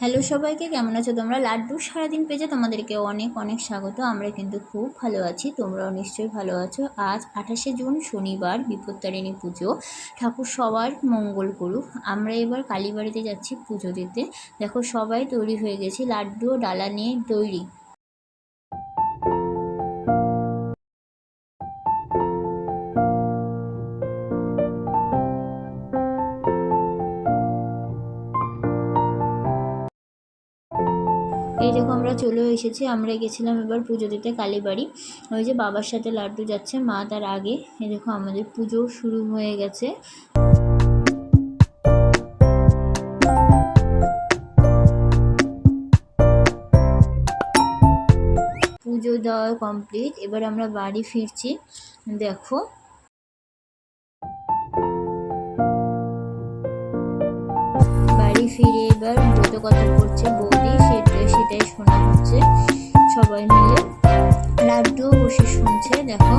Hello সবাইকে, কেমন আছো তোমরা? লাড্ডুর সারাদিন পেজে তোমাদেরকে অনেক অনেক স্বাগত। আমরা কিন্তু খুব ভালো আছি, তোমরাও নিশ্চয়ই ভালো আছো। আজ 28শে জুন শনিবার, বিপত্তারিণী পুজো। ঠাকুর সবার মঙ্গল করুক। আমরা এবার কালীবাড়িতে যাচ্ছি পুজো দিতে। দেখো সবাই তৈরি হয়ে গেছি, লাড্ডু ও ডালা নিয়ে তৈরি। এই দেখো আমরা চলে এসেছি। আমরা গেছিলাম এবার পুজো দিতে কালীবাড়ি। ওই যে বাবার সাথে লাড্ডু যাচ্ছে, মা তার আগে। এই দেখো আমাদের পুজো শুরু হয়ে গেছে। পুজো দেওয়া কমপ্লিট, এবার আমরা বাড়ি ফিরছি। দেখো বাড়ি ফিরে এবার ব্রত কথা করছে বৌদি, সেটাই শোনা হচ্ছে। সবাই মিলে লাড্ডু বসে শুনছে। দেখো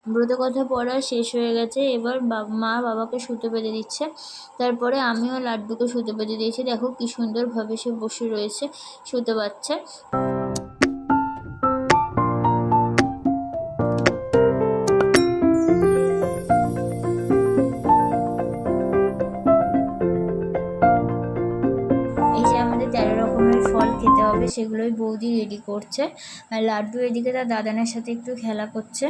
ব্রত কথা পড়া শেষ হয়ে গেছে। এবার মা বাবাকে সুতো বেঁধে দিচ্ছে। তারপরে আমিও লাড্ডুকে সুতো বেঁধে দিয়েছি। দেখো কি সুন্দরভাবে সে বসে রয়েছে, সুতো বাঁধছে। এই যে আমাদের 13 রকমের ফল খেতে হবে, সেগুলোই বৌদি রেডি করছে। আর লাড্ডু এদিকে তার দাদানের সাথে একটু খেলা করছে।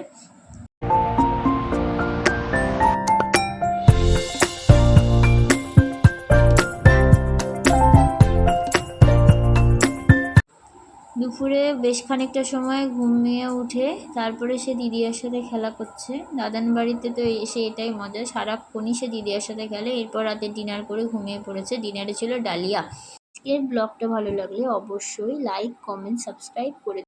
দুপুরে বেশ খানিকটা সময় ঘুমিয়ে উঠে তারপরে সে দিদিয়ার সাথে খেলা করছে। দাদান বাড়িতে তো এসে এটাই মজা, সারাক্ষণই সে দিদিয়ার সাথে খেলে। এরপর রাতে ডিনার করে ঘুমিয়ে পড়েছে। ডিনারে ছিল ডালিয়া। আজকের ব্লগটা ভালো লাগলে অবশ্যই লাইক, কমেন্ট, সাবস্ক্রাইব করে